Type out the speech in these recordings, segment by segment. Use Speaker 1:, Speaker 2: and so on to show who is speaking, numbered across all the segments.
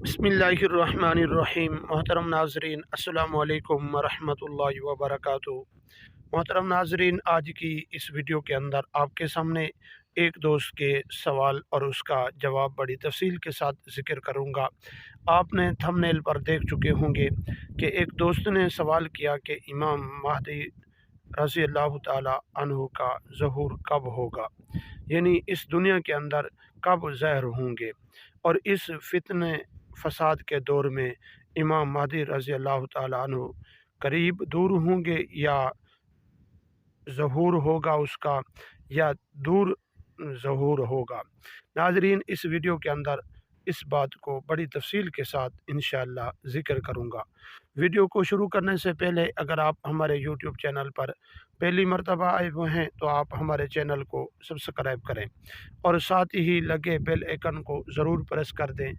Speaker 1: बिस्मिल्लाहिर्रहमानिर्रहीम। मोहतरम नाजरीन, अस्सलामु अलैकुम वरहमतुल्लाहि वबरकातुहू। मोहतरम नाजरीन, आज की इस वीडियो के अंदर आपके सामने एक दोस्त के सवाल और उसका जवाब बड़ी तफसील के साथ ज़िक्र करूँगा। आपने थंबनेल पर देख चुके होंगे कि एक दोस्त ने सवाल किया कि इमाम महदी रज़ी अल्लाह ताला अन्हु का ज़हूर कब होगा, यानी इस दुनिया के अंदर कब ज़ाहिर होंगे। और इस फितने फसाद के दौर में इमाम महदी रज़ी अल्लाह ताला अन्हु करीब दूर होंगे या ज़हूर होगा उसका, या दूर ज़हूर होगा। नाज़रीन, इस वीडियो के अंदर इस बात को बड़ी तफसील के साथ इंशाअल्लाह ज़िक्र करूँगा। वीडियो को शुरू करने से पहले अगर आप हमारे यूट्यूब चैनल पर पहली मर्तबा आए हुए हैं तो आप हमारे चैनल को सब्सक्राइब करें और साथ ही लगे बेल आइकन को ज़रूर प्रेस कर दें।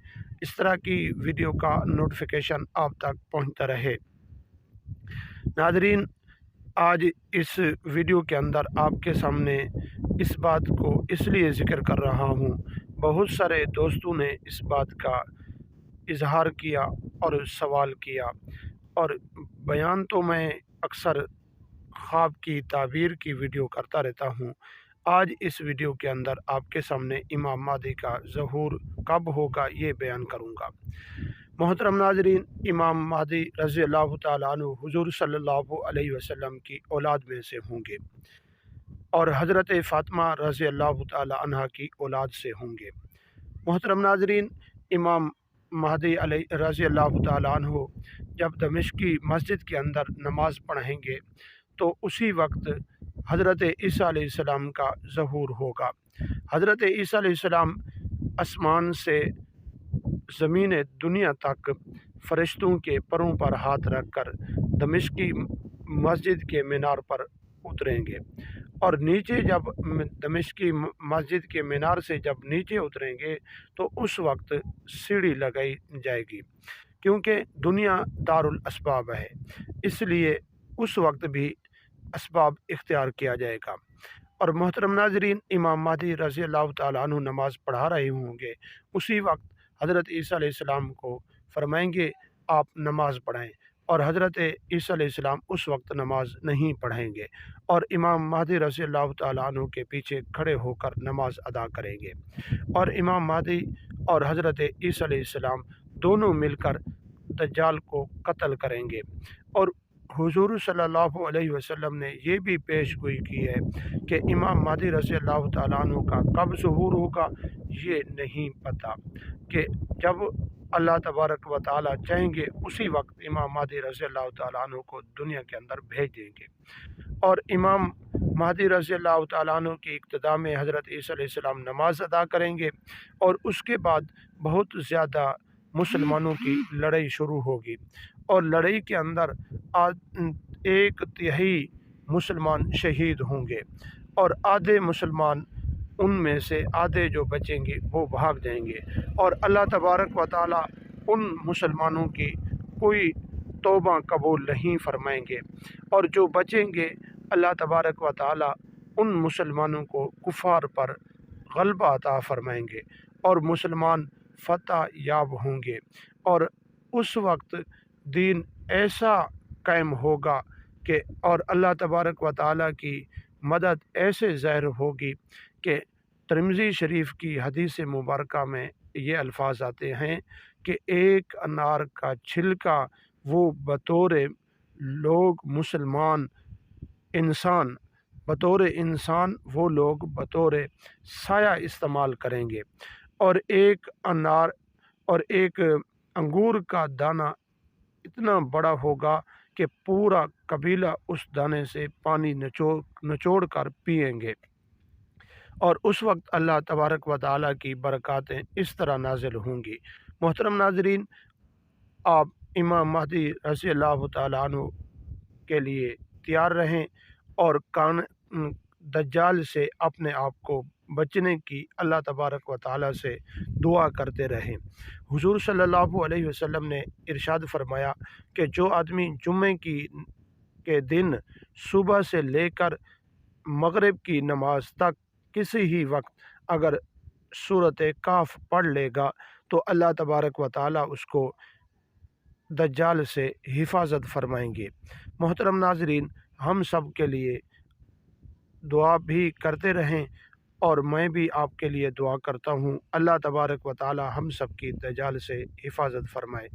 Speaker 1: इस तरह की वीडियो का नोटिफिकेशन आप तक पहुंचता रहे। नाज़रीन, आज इस वीडियो के अंदर आपके सामने इस बात को इसलिए ज़िक्र कर रहा हूँ, बहुत सारे दोस्तों ने इस बात का इजहार किया और सवाल किया, और बयान तो मैं अक्सर ख्वाब की ताबीर की वीडियो करता रहता हूँ। आज इस वीडियो के अंदर आपके सामने इमाम महदी का ज़हूर कब होगा ये बयान करूँगा। मोहतरम नाज़रीन, इमाम महदी रज़ी अल्लाह ताला अन्हु हुज़ूर सल्लल्लाहु अलैहि वसल्लम की औलाद में से होंगे और हज़रत फ़ातिमा रज़ी अल्लाह ताला अन्हा की औलाद से होंगे। मोहतरम नाज़रीन, इमाम महदी रज़ी अल्लाह ताला अन्हु जब दमिश्क की मस्जिद के अंदर नमाज़ पढ़ेंगे तो उसी वक्त हज़रत ईसा अलैहिस्सलाम का ज़हूर होगा। हज़रत ईसा अलैहिस्सलाम आसमान से ज़मीन दुनिया तक फ़रिश्तों के परों पर हाथ रख कर दमिश्क की मस्जिद के मीनार पर उतरेंगे, और नीचे जब दमिश्क की मस्जिद के मीनार से जब नीचे उतरेंगे तो उस वक्त सीढ़ी लगाई जाएगी, क्योंकि दुनिया दारुल असबाब है, इसलिए उस वक्त भी असबाब इख्तियार किया जाएगा। और मोहतरम नाज़रीन, इमाम महदी रज़ी अल्लाह ताला अन्हु नमाज़ पढ़ा रहे होंगे, उसी वक्त हज़रत ईसा अलैहिस्सलाम को फरमाएंगे आप नमाज़ पढ़ें, और हज़रत ईसा अलैहिस्सलाम उस वक्त नमाज नहीं पढ़ेंगे और इमाम महदी रज़ी अल्लाह ताला अन्हु के पीछे खड़े होकर नमाज अदा करेंगे, और इमाम महदी और हज़रत ईसा अलैहिस्सलाम दोनों मिलकर दज्जाल को कत्ल करेंगे। और हुज़ूर सल्लल्लाहु अलैहि वसल्लम ने ये भी पेशगोई की है कि इमाम महदी रज़ी अल्लाह ताला अन्हु का कब ज़हूर होगा ये नहीं पता, कि जब अल्लाह तबारक व तआला चाहेंगे उसी वक्त इमाम महदी रज़ी अल्लाह ताला अन्हु को दुनिया के अंदर भेज देंगे। और इमाम महदी रज़ी अल्लाह ताला अन्हु की इक्तिदा में हज़रत ईसा अलैहिस्सलाम नमाज अदा करेंगे, और उसके बाद बहुत ज़्यादा मुसलमानों की लड़ाई शुरू होगी, और लड़ाई के अंदर एक तिहाई मुसलमान शहीद होंगे, और आधे मुसलमान उनमें से आधे जो बचेंगे वो भाग जाएंगे, और अल्लाह तबारक व तआला उन मुसलमानों की कोई तौबा कबूल नहीं फरमाएंगे, और जो बचेंगे अल्लाह तबारक व तआला उन मुसलमानों को कुफार पर गलबा अता फरमाएंगे और मुसलमान फतह याब होंगे, और उस वक्त दीन ऐसा कायम होगा कि और अल्लाह तबारक व तआला की मदद ऐसे ज़ाहिर होगी कि तिरमिज़ी शरीफ की हदीस मुबारका में ये अल्फाज आते हैं कि एक अनार का छिलका वो बतौर लोग मुसलमान इंसान बतौर इंसान वो लोग बतौर साया इस्तेमाल करेंगे, और एक अनार और एक अंगूर का दाना इतना बड़ा होगा कि पूरा कबीला उस दाने से पानी निचोड़ कर पिएंगे, और उस वक्त अल्लाह तबारक व तआला की बरक़ातें इस तरह नाजिल होंगी। मोहतरम नाज़रीन, आप इमाम महदी रज़ी अल्लाह ताला अन्हु के लिए तैयार रहें और दज्जाल से अपने आप को बचने की अल्लाह तबारक व तआला से दुआ करते रहें। हुज़ूर सल्लल्लाहु अलैहि वसल्लम ने इरशाद फरमाया कि जो आदमी जुम्मे के दिन सुबह से लेकर मगरिब की नमाज तक किसी ही वक्त अगर सूरत काफ पढ़ लेगा تو اللہ تبارک و تعالی اس کو دجال سے حفاظت فرمائیں گے۔ محترم ناظرین، ہم سب کے لیے دعا بھی کرتے رہیں، اور میں بھی آپ کے لیے دعا کرتا ہوں۔ اللہ تبارک و تعالی ہم سب کی دجال سے حفاظت فرمائے۔